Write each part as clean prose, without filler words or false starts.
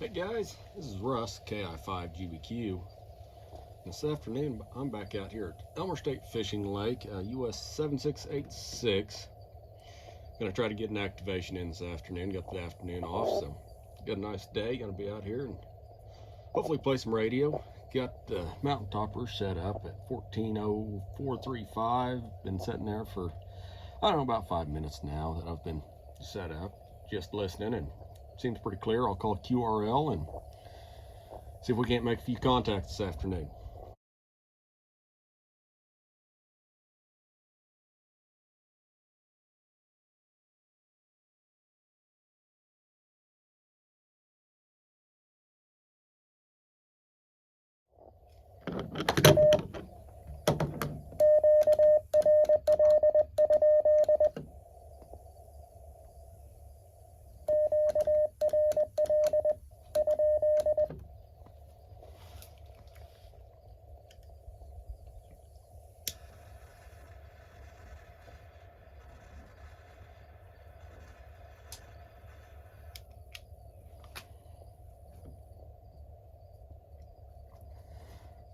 Hey guys, this is Russ, KI5GBQ. This afternoon, I'm back out here at Elmer State Fishing Lake, US 7686. Gonna try to get an activation in this afternoon. Got the afternoon off, so got a nice day. Gonna be out here and hopefully play some radio. Got the mountain topper set up at 140435. Been sitting there for, I don't know, about 5 minutes now that I've been set up, just listening, and seems pretty clear. I'll call QRL and see if we can't make a few contacts this afternoon.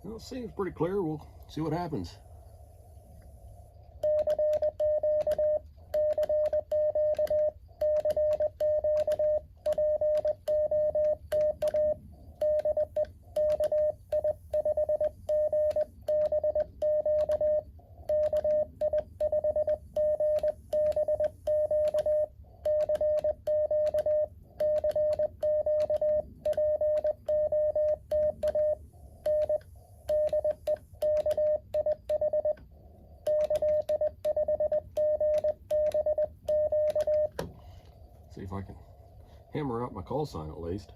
Well, it seems pretty clear. We'll see what happens. See if I can hammer out my call sign at least.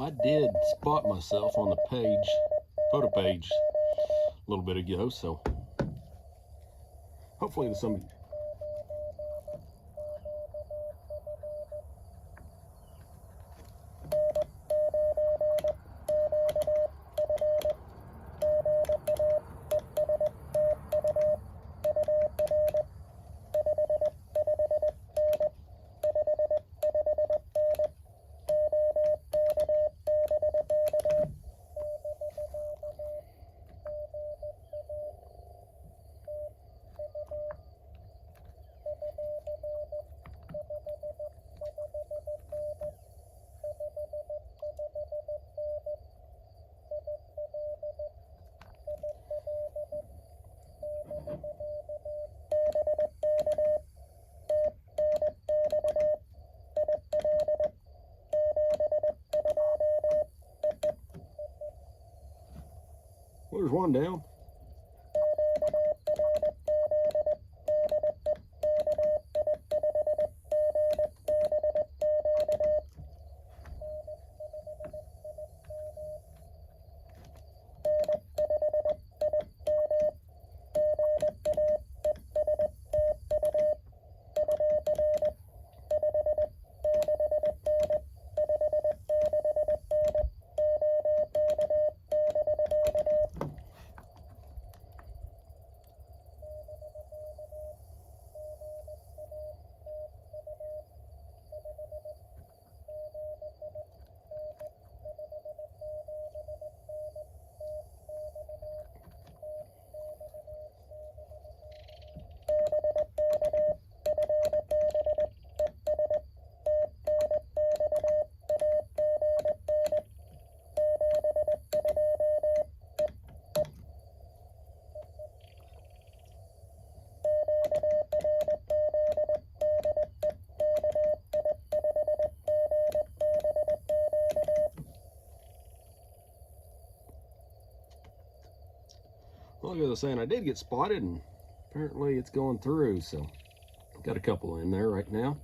I did spot myself on the page, POTA page, a little bit ago, so hopefully there's some. Well, there's one down. like I was saying, I did get spotted, and apparently it's going through, so got a couple in there right now.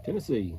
Tennessee.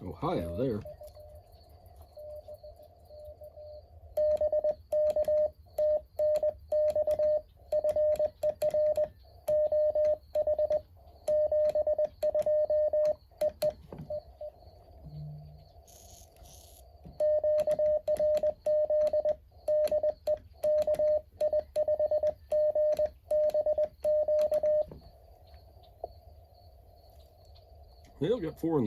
Ohio there. Well, got four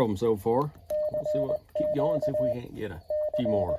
of them so far. Let's see what, keep going, see if we can't get a few more.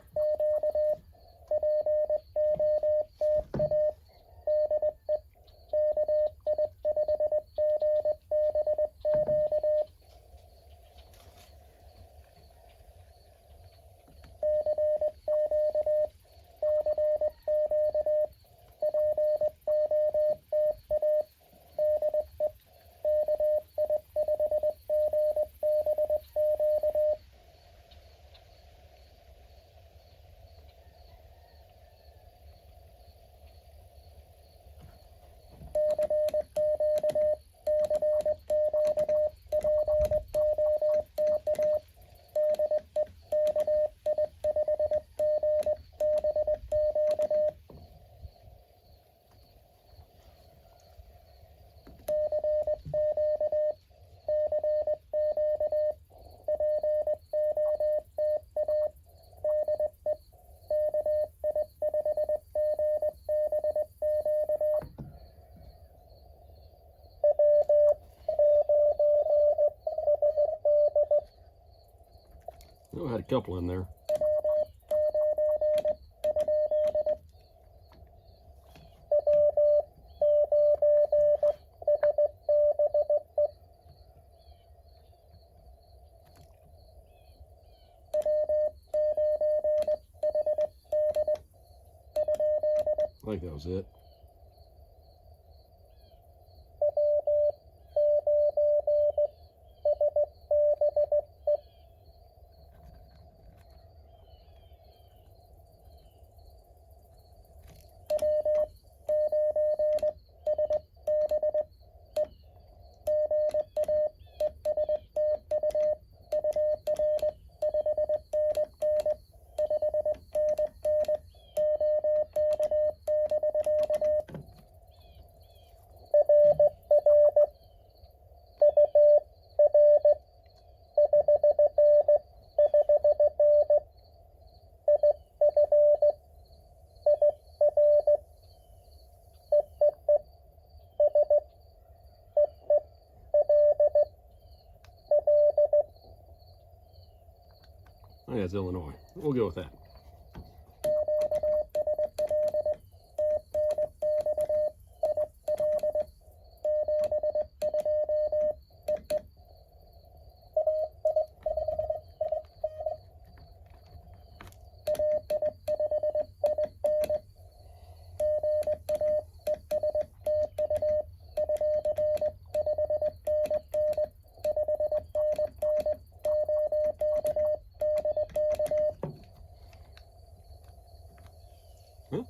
couple in there. I think that was it. I think that's Illinois. We'll go with that. Huh?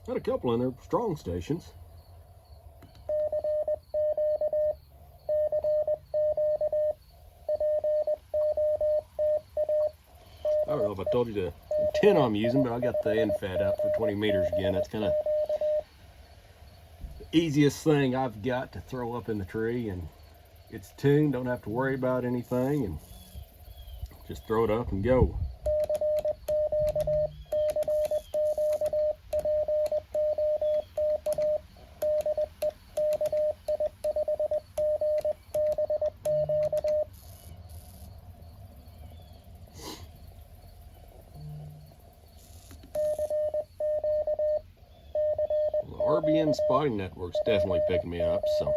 Had a couple in there, strong stations. I don't know if I told you the antenna I'm using, but I got the end fed up for 20 meters again. That's kind of the easiest thing I've got to throw up in the tree, and it's tuned, don't have to worry about anything, and just throw it up and go. RBN spotting network's definitely picking me up, so.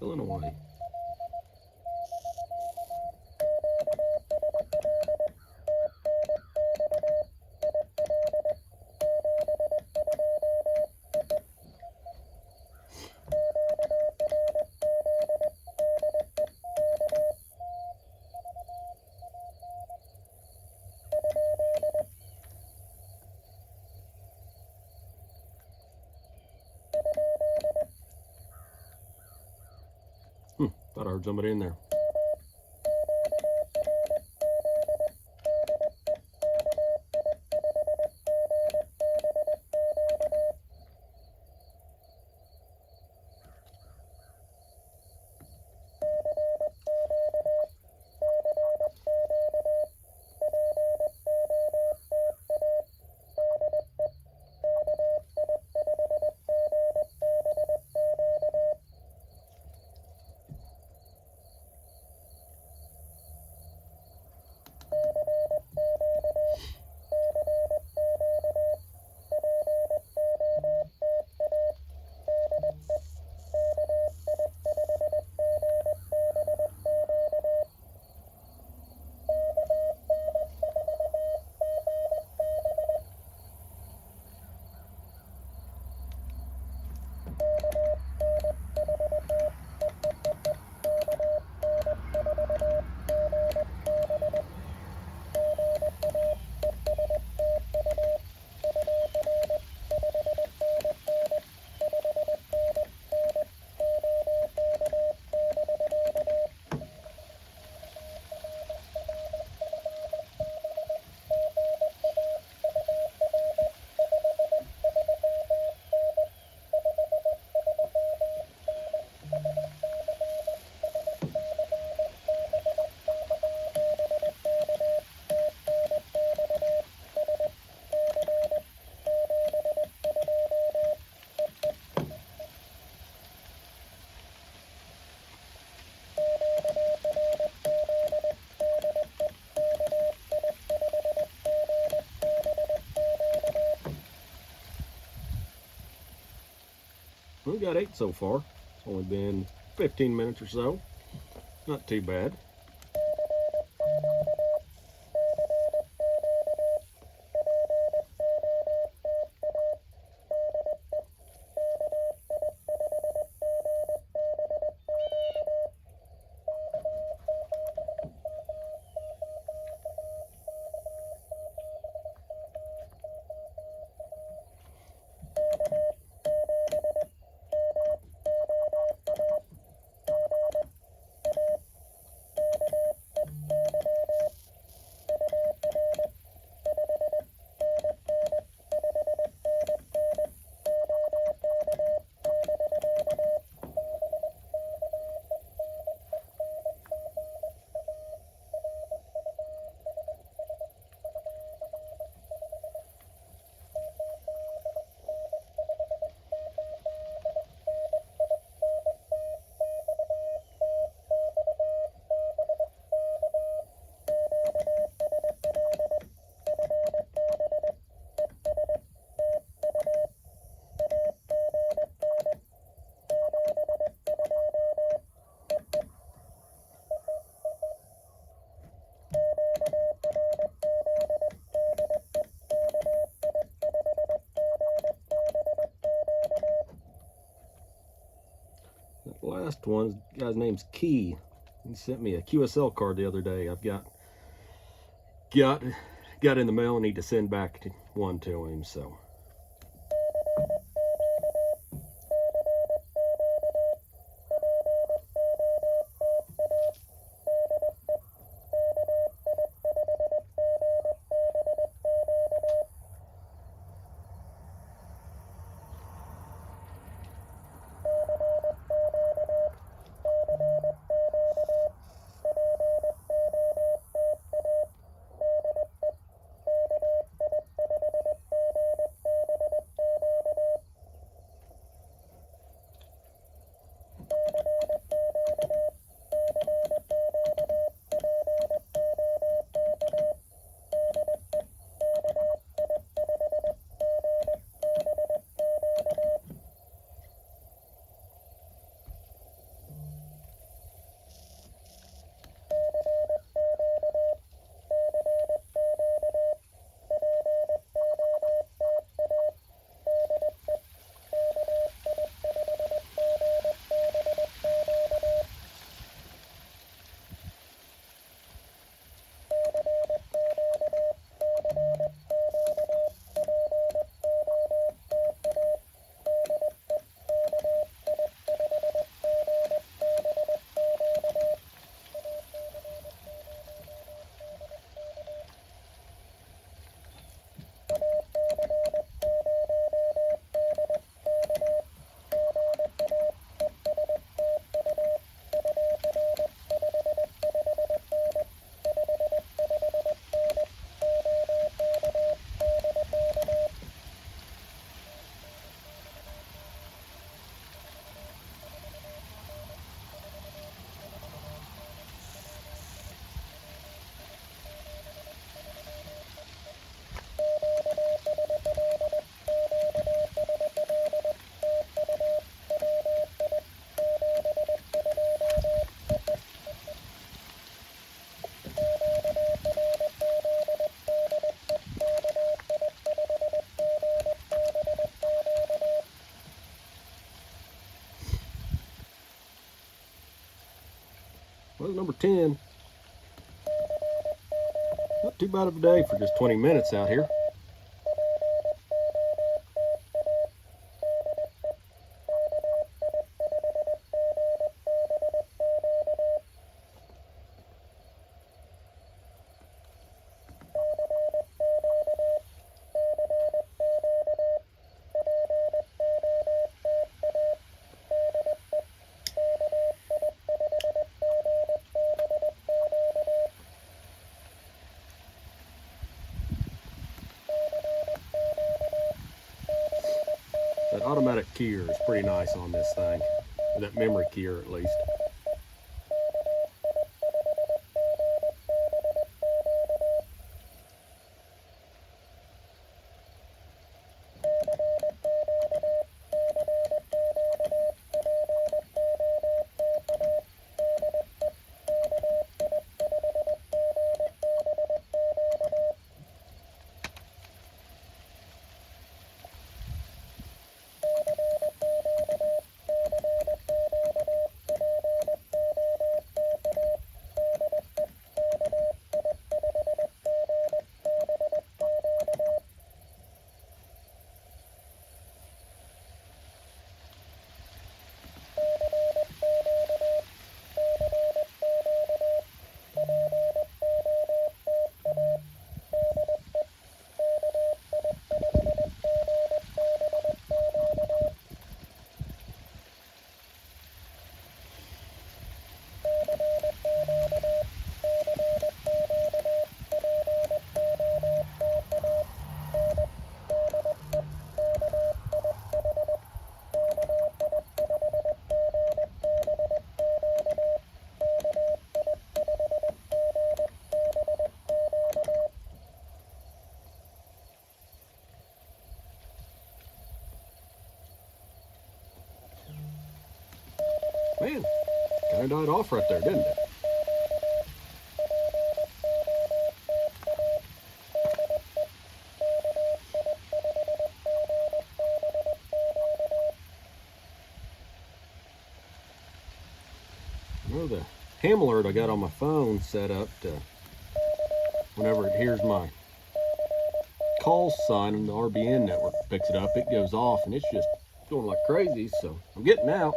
Illinois. Thought I heard somebody in there. We got 8 so far. It's only been 15 minutes or so. Not too bad. That last one, the guy's name's Key. He sent me a QSL card the other day. I've got in the mail and need to send back one to him, so. 10. Not too bad of a day for just 20 minutes out here. That automatic keyer is pretty nice on this thing, or that memory keyer at least. Man, kind of died off right there, didn't it? Well, the ham alert I got on my phone set up to, whenever it hears my call sign and the RBN network picks it up, it goes off and it's just going like crazy, so I'm getting out.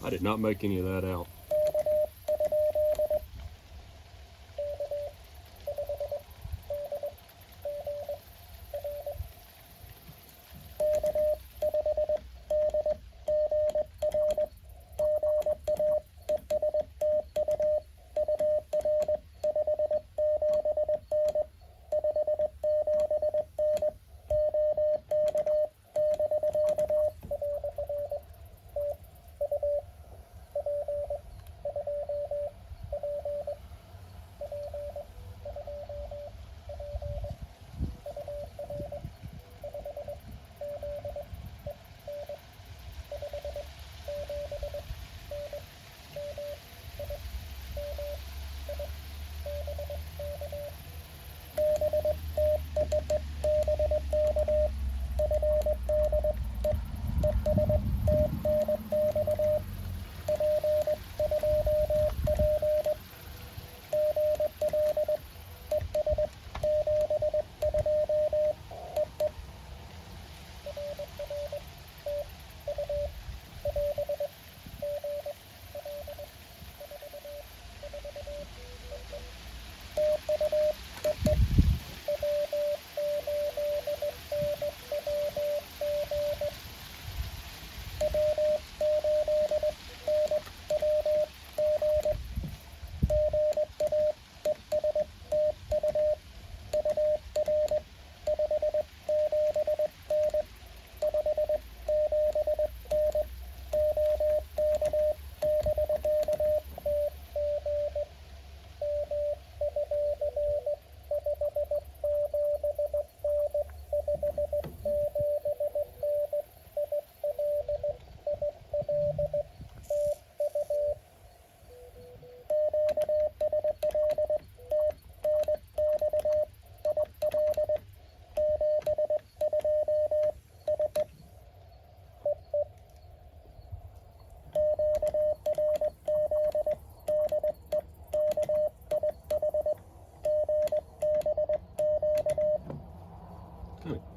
I did not make any of that out.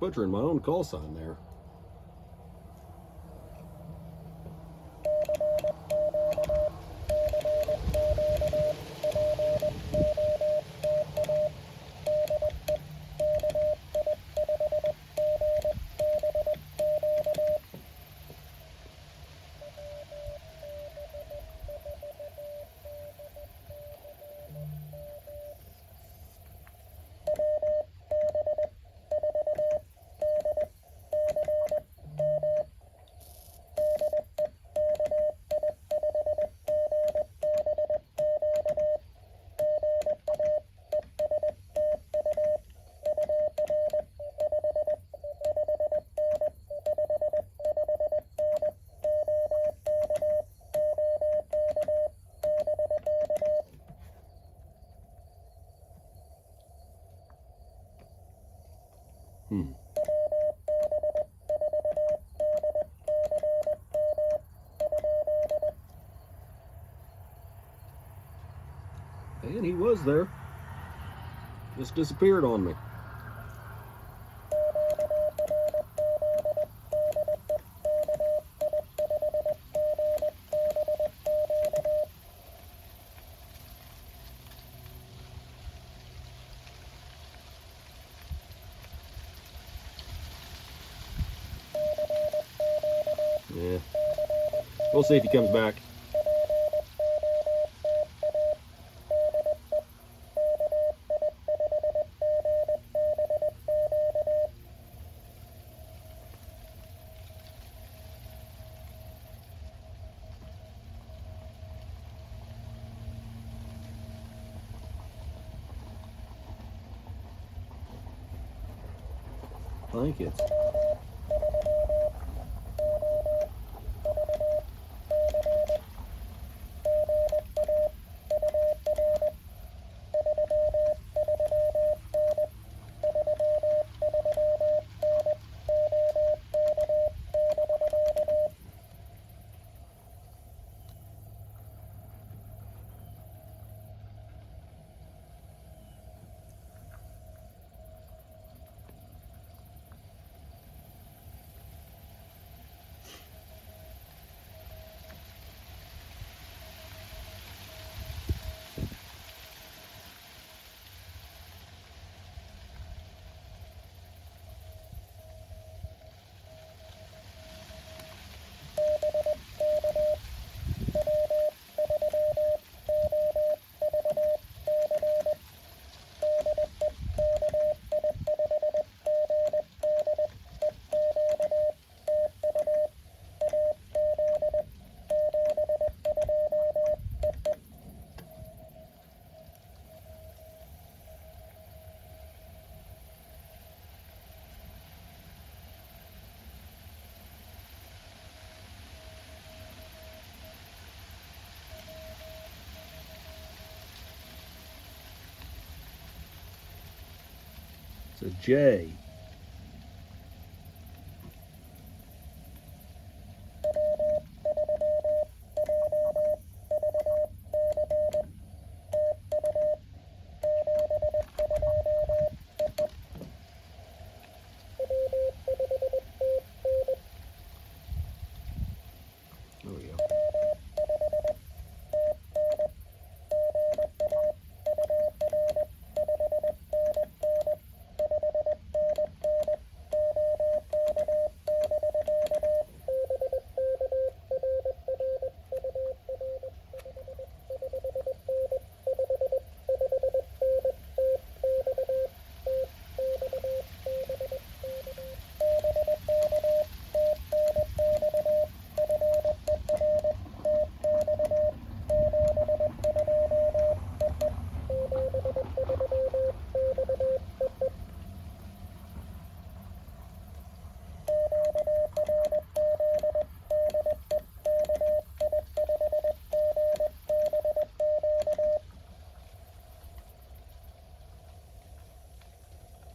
butchering my own call sign there. And he was there. Just disappeared on me. Yeah. We'll see if he comes back. Blankets. It's a J. There we go.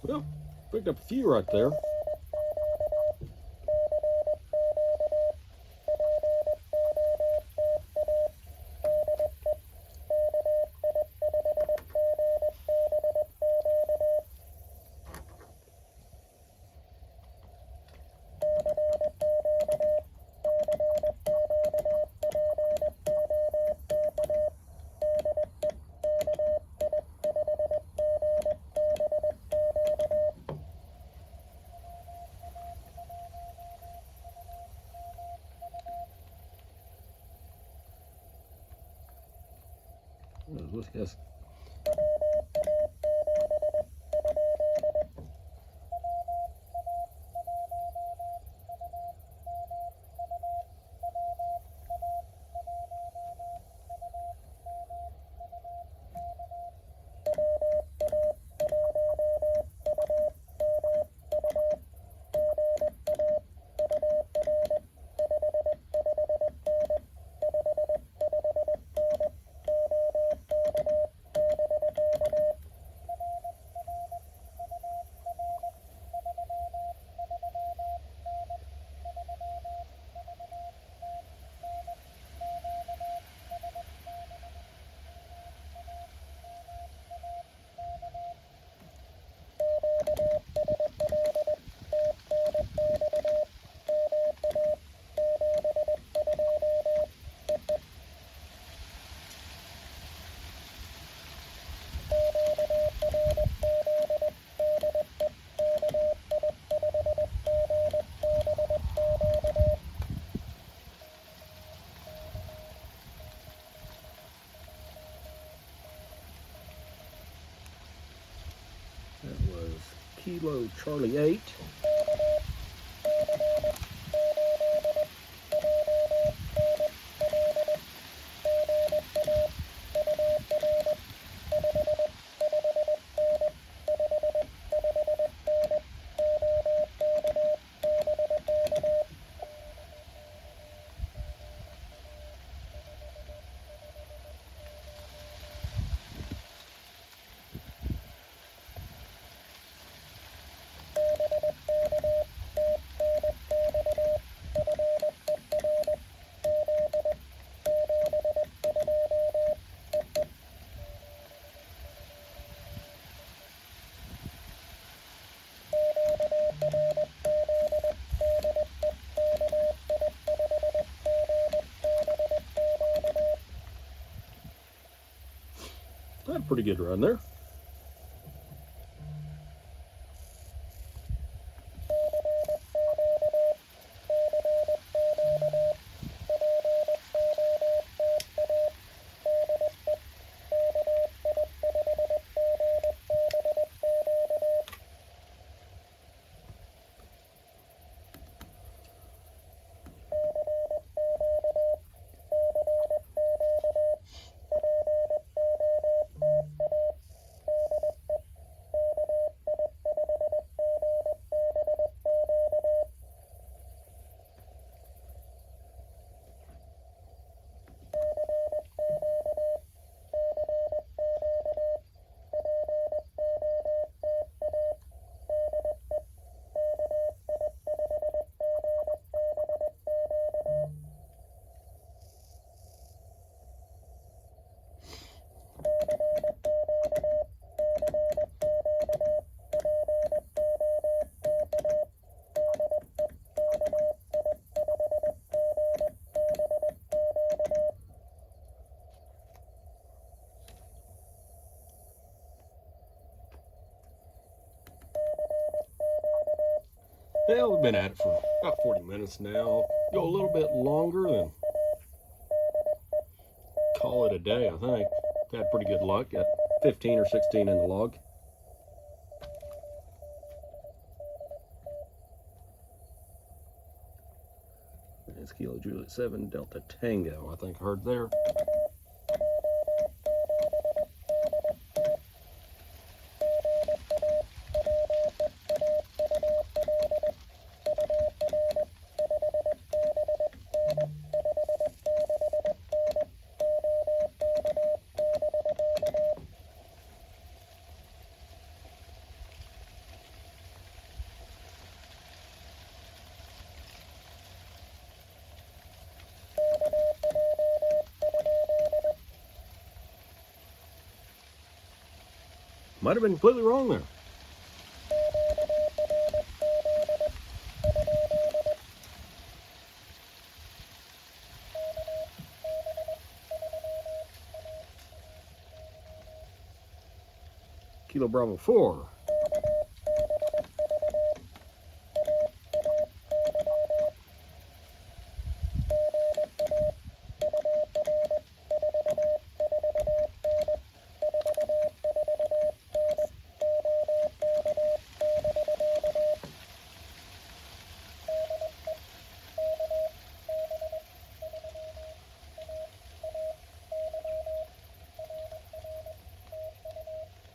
Well, picked up a few right there. Yes. That was Kilo Charlie 8. That's a pretty good run there. Well, we've been at it for about 40 minutes now. Go a little bit longer, then call it a day, I think. Had pretty good luck. Got 15 or 16 in the log. It's Kilo Juliet 7 Delta Tango, I think I heard there. Might have been completely wrong there. Kilo Bravo 4.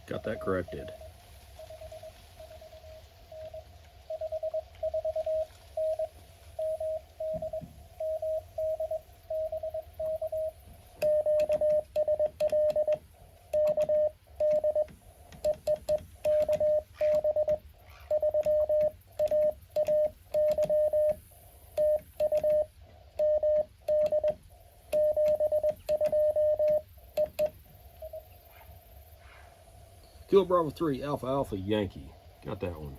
Got that corrected. Kilo Bravo 3 Alpha Alpha Yankee. Got that one.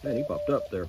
Man, he popped up there.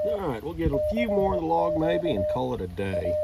Alright, we'll get a few more in the log maybe and call it a day.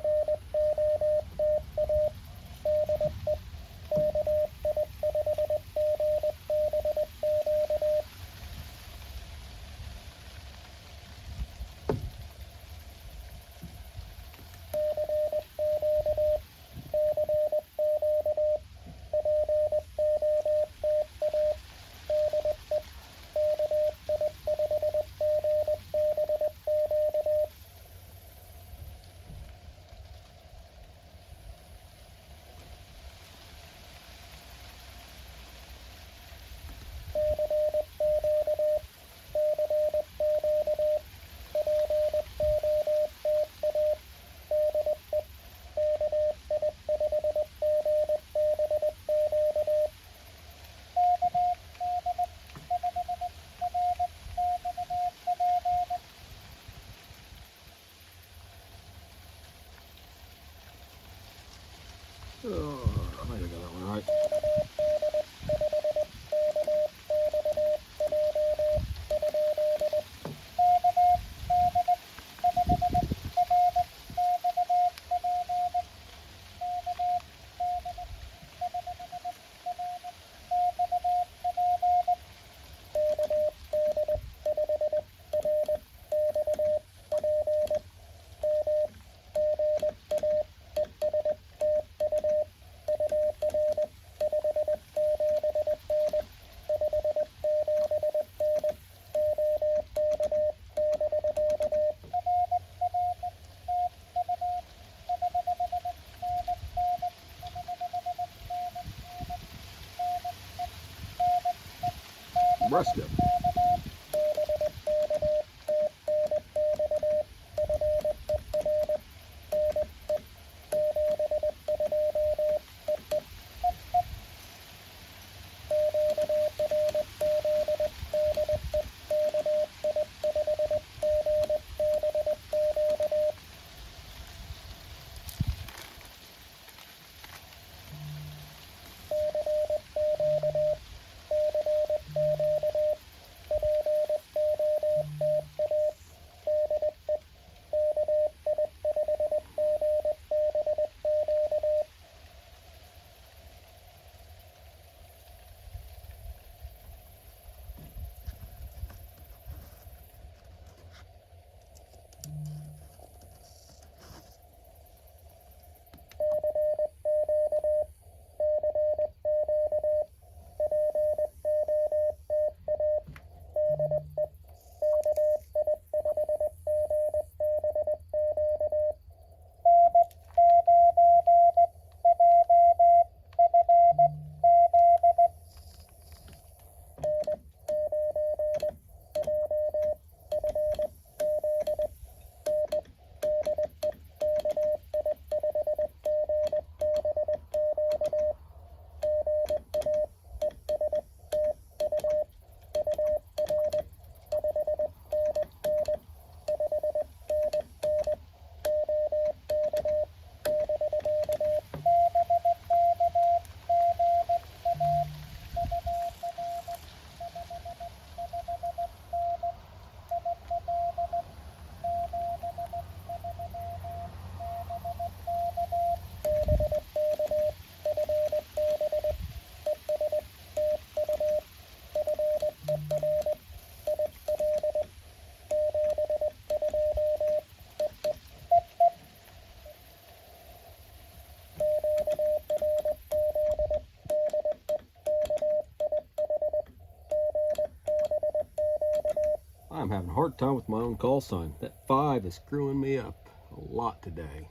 rust tip. I'm having a hard time with my own call sign. That 5 is screwing me up a lot today.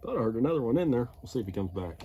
Thought I heard another one in there. We'll see if he comes back.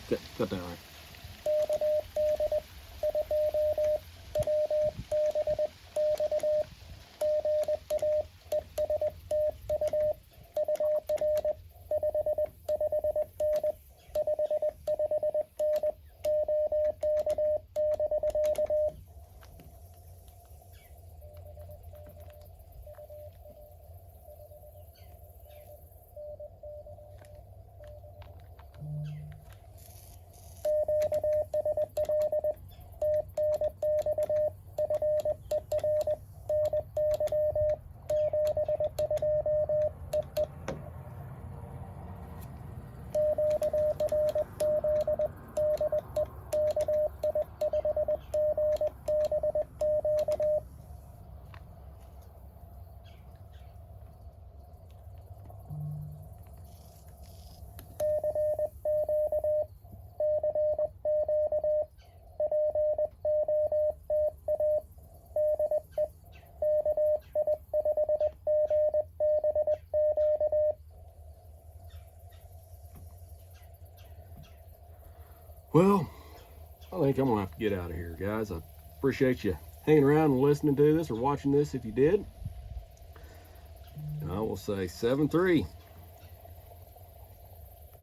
Got that right. Well, I think I'm gonna have to get out of here, guys. I appreciate you hanging around and listening to this or watching this if you did. And I will say 7-3.